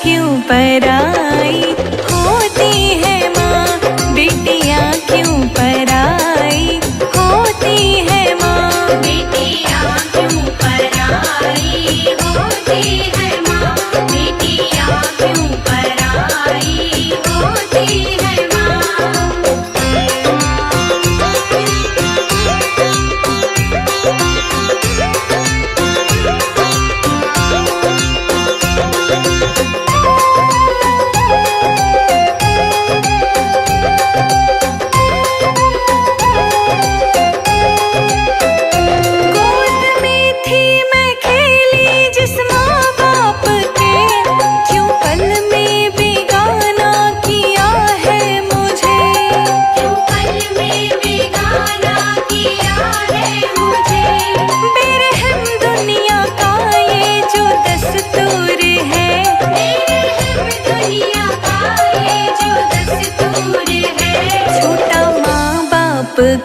क्यों पराई होती है माँ, बेटियाँ क्यों पराई होती है माँ, बेटियाँ क्यों पराई होती है माँ, बेटियाँ क्यों पराई होती है माँ।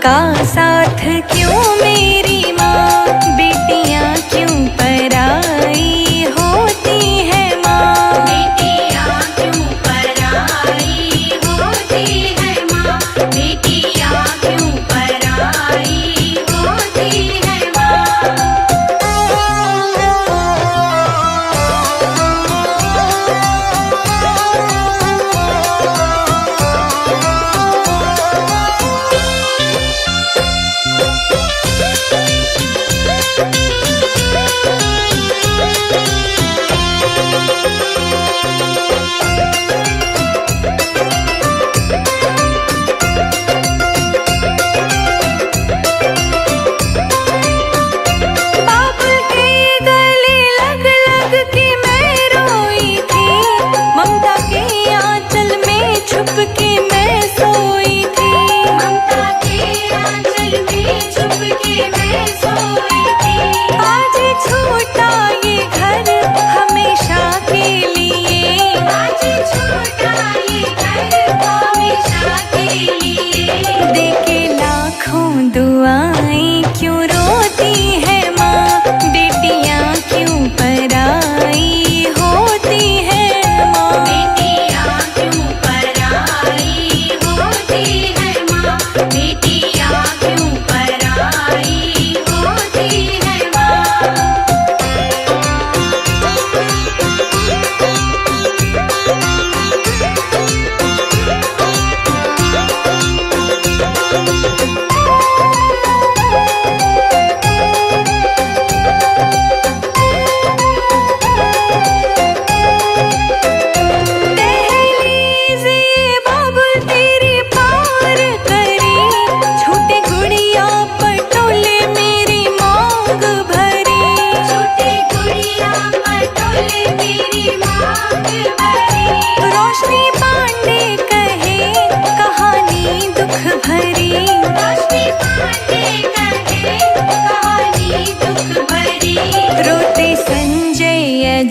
का साथ क्यों मेरी माँ, बेटियाँ क्यों पराई होती है माँ, बेटियाँ क्यों पराई होती है माँ, बेटियाँ क्यों पराई होती है माँ।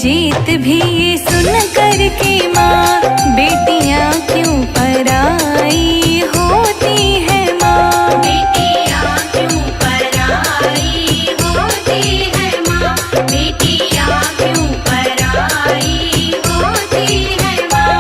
जीत भी ये सुन कर के माँ, बेटियाँ क्यों पराई होती है माँ, बेटियाँ क्यों पराई होती है माँ, बेटियाँ क्यों पराई होती है माँ।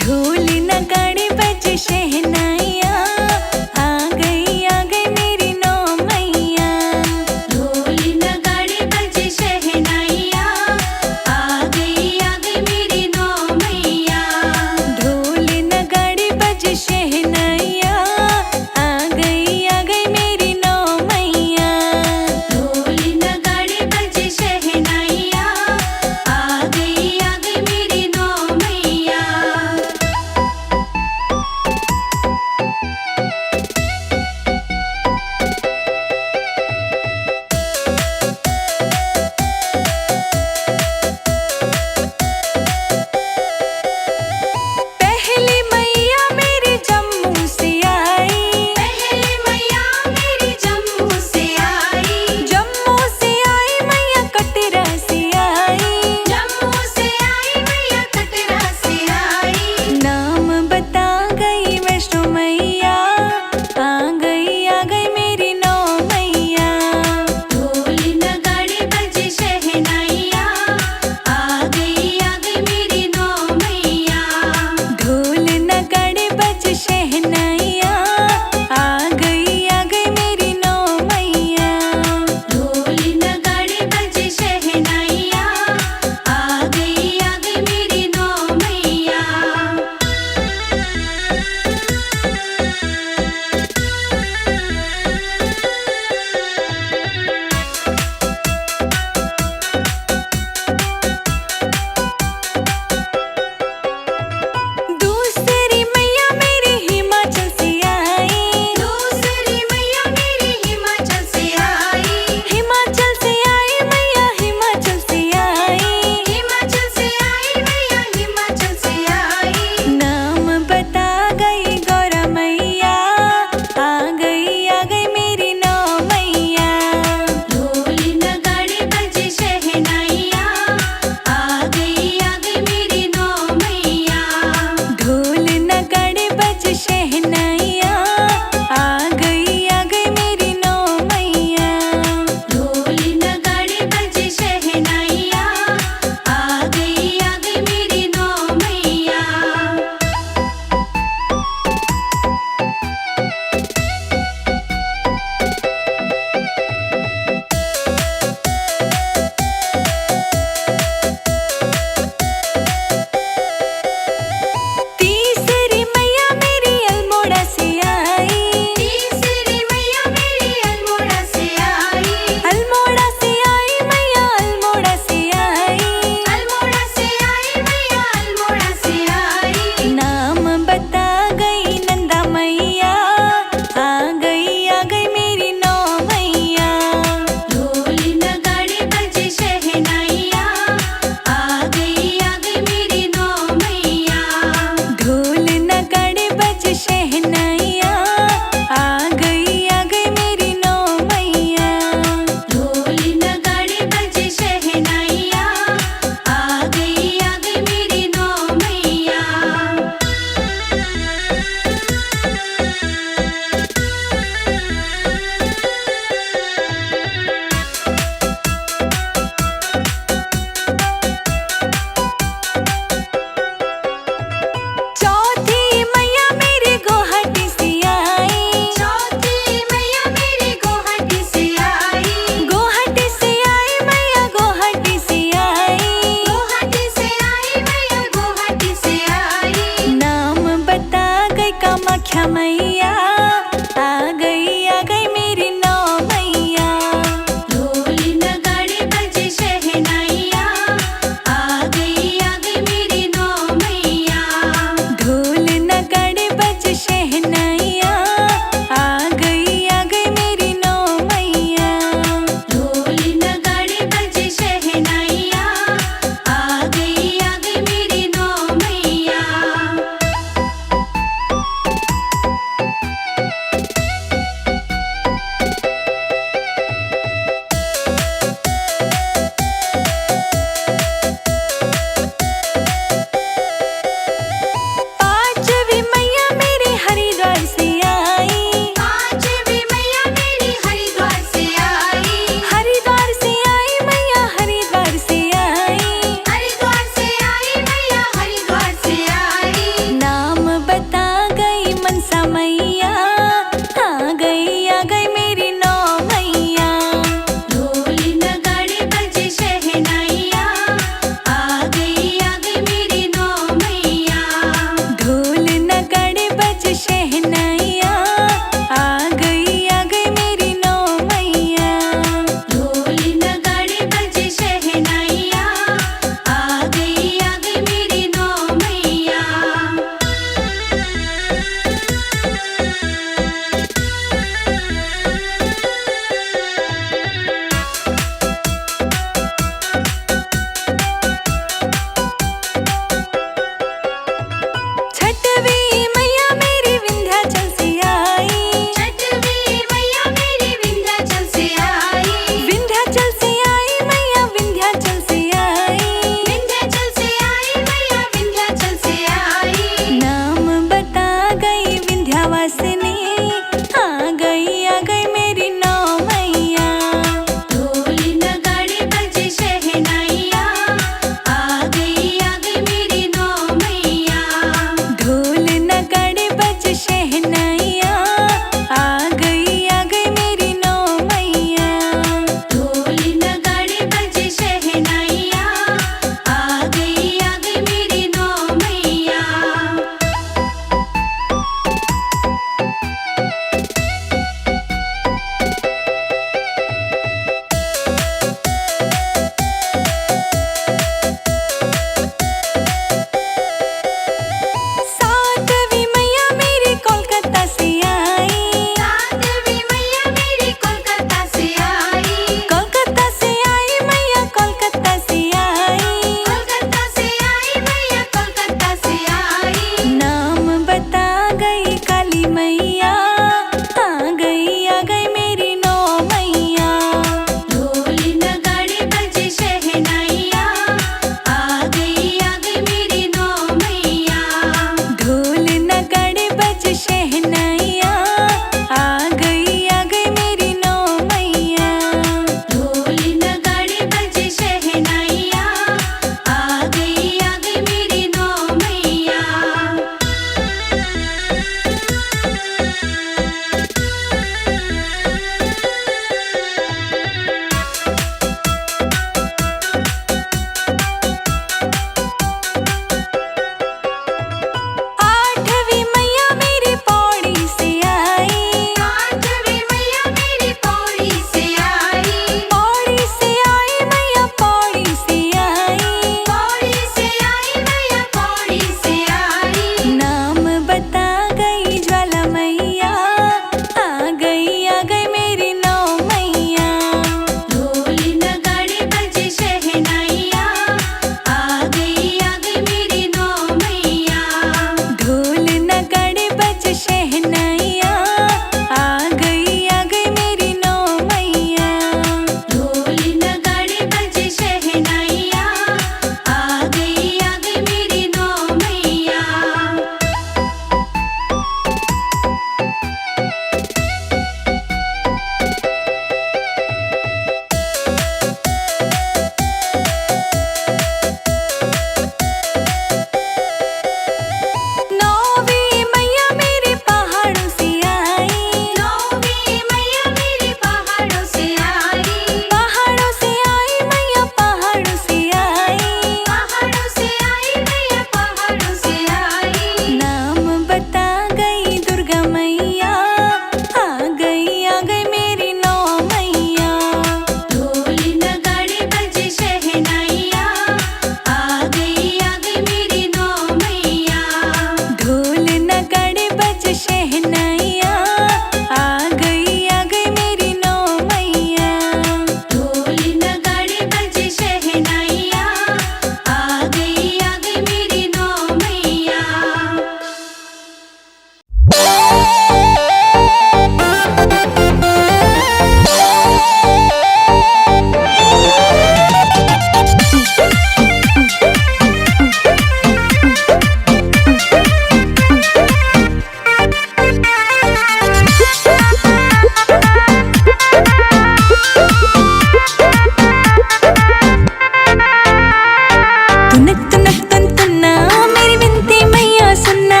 तुनक तुनक तुन तुन्ना मेरी विनती मैया सुनना।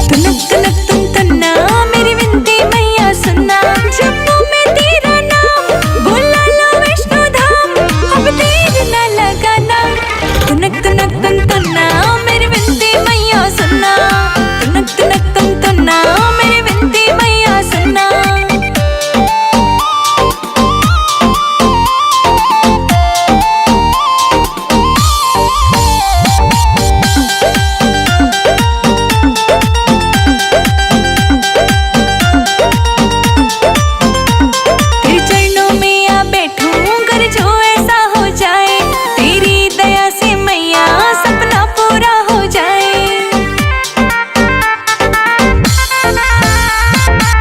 तुनक तुनक तुन तुन्ना मेरी विनती मैया सुनना। जम्मू में तेरा नाम बोला लो वैष्णो धाम, अब देर न लगाना। तुनक तुनक तुन तुन्ना मेरी विनती मैया सुनना। तुनक तुनक तुन तुन्ना मेरी विनती मैया सुनना। तेरे चरणों में आ बैठूं कर जो ऐसा हो जाए, तेरी दया से मैया सपना पूरा हो जाए।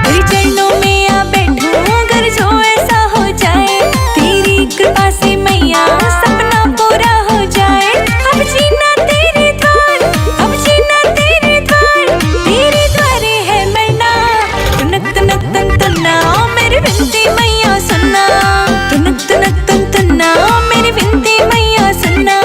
तेरे चरणों में आ बैठूं कर जो ऐसा हो जाए, तेरी कृपा से मैया सपना पूरा हो जाए। अब जीना तेरे द्वार, अब जीना तेरे द्वार, तेरे द्वारे है मरना। तुनक तुनक तुन तुन्ना मेरी विनती मैया सुनना। तुनक तुनक तुन तुन्ना मेरी विनती मैया सुनना।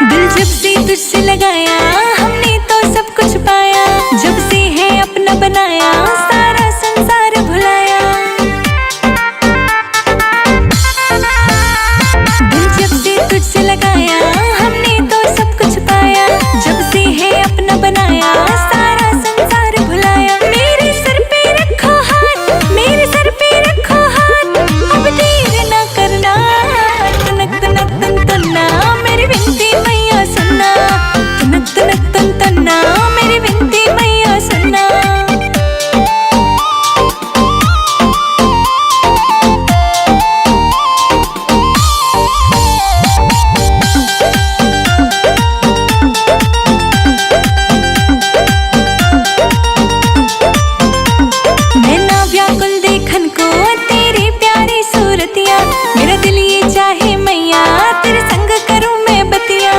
दिल जब से तुझसे लगाया हमने तो सब कुछ पाया, जब से है अपना बनाया सारा संसार भुलाया। दिल जब से तुझसे लगाया हमने तो सब कुछ पाया, जब से है अपना बनाया सारा संसार भुलाया। मेरे सर पे रखो हाथ, मेरे सर पे रखो हाथ, अब देर न करना। तुनक तुनक तुन तुन्ना मेरी विनती मैया सुनना। तुनक तुनक तुन तुन्ना मेरी विनती मैया सुनना। नैना व्याकुल देखन को तेरी प्यारी सूरतिया, मेरा दिल ये चाहे मैया तेरे संग करूं मैं बतिया।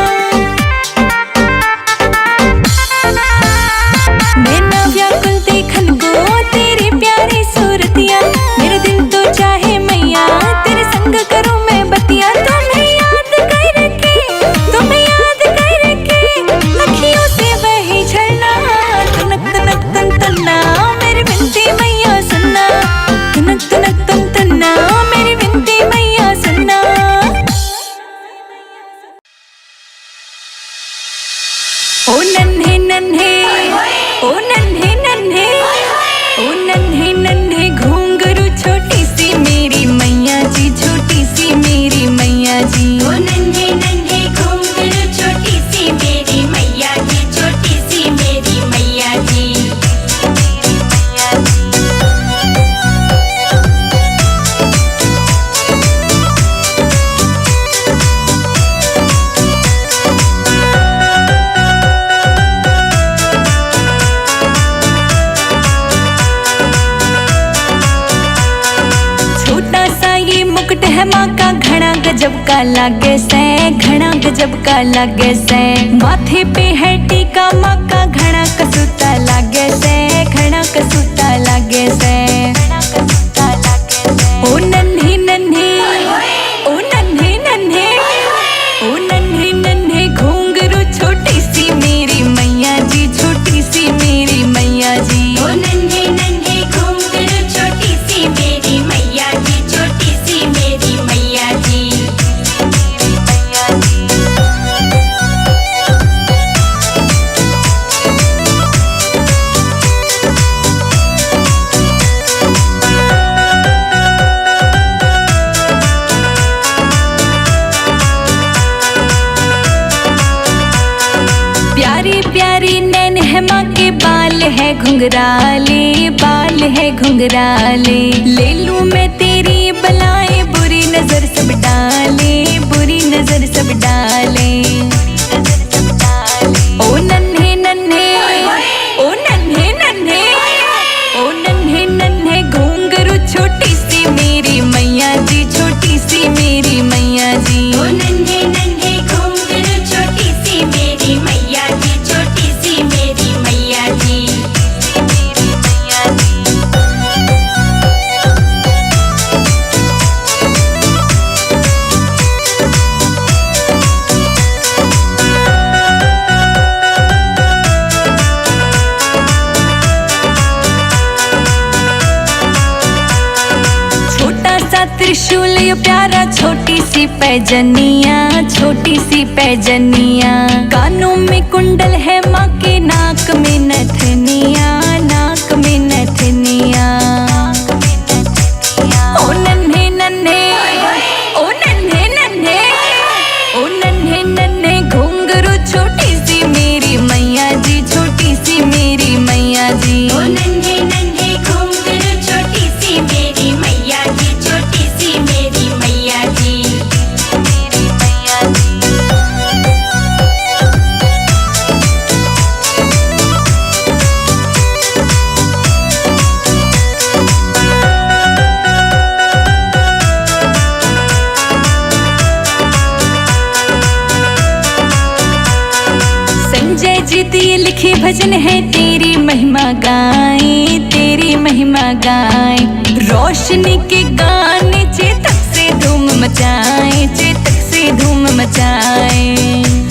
नैना व्याकुल देखन को तेरी प्यारी सूरतिया, मेरा दिल तो चाहे मैया तेरे संग करूं मैं बतिया। तुम्हें याद करके, तुम्हें याद करके अखियों से बहे झरना। तुनक तुनक तुन तुन्ना मेरी विनती मैया सुनना। तुनक तुनक तुन तुन्ना मेरी विनती मैया सुनना। ओ नन्हे नन्हे, ओ नन्हे नन्हे, ओ नन्हे नन्हे घुंघरू छोटी सी मेरी मैया जी, छोटी सी मेरी मैया जी। ओ नन्हे नन्हे घुंघरू छोटी सी मेरी मैया जी, छोटी सी मेरी मैया जी। छोटा सा ये मुकुट है माँ का, घना गजब का लागे से, घना गजब का लागे से। माथे पे है टीका माँ का, घना कसूता लागे से, घना कसूता लागे से। ओ नन्हे नन्हे, ओ नन्हे नन्हे, ओ नन्हे नन्हे घुंघरू छोटी सी मेरी मैया जी, छोटी सी मेरी मैया जी। ओ नन्हे नन्हे घुंघरू छोटी सी मेरी मैया जी, छोटी सी मेरी मैया जी। प्यारी प्यारी नैन है माँ के, बाल है घुंघराले, बाल है घुंघराले। ले लूं मैं तेरी बलाएं, बुरी नजर सब डाले, बुरी नजर सब डाले। ओ नन्हे नन्हे, ओ नन्हे नन्हे, ओ नन्हे नन्हे घुंघरू छोटी सी मेरी मैया जी, त्रिशूल ये प्यारा, छोटी सी पैजनिया, छोटी सी पैजनिया। कानों में कुंडल है माँ के, नाक में नथनिया, नाक में नथनिया। ओ नन्हे नन्हे, ओ नन्हे नन्हे, ओ नन्हे नन्हे घुंघरू, छोटी सी मेरी मैया जी, छोटी सी मेरी मैया जी। ओ नन्हे नन्हे घुंघरू, छोटी सी मेरी मैया जी, छोटी सी मेरी मैया जी। मेरी मैया जी। संजय जी दिए लिखे भजन है, तेरी महिमा गाएं, तेरी महिमा गाएं। रोशनी के गाने चेतक से धूम मचाएं, चेतक से धूम मचाएं।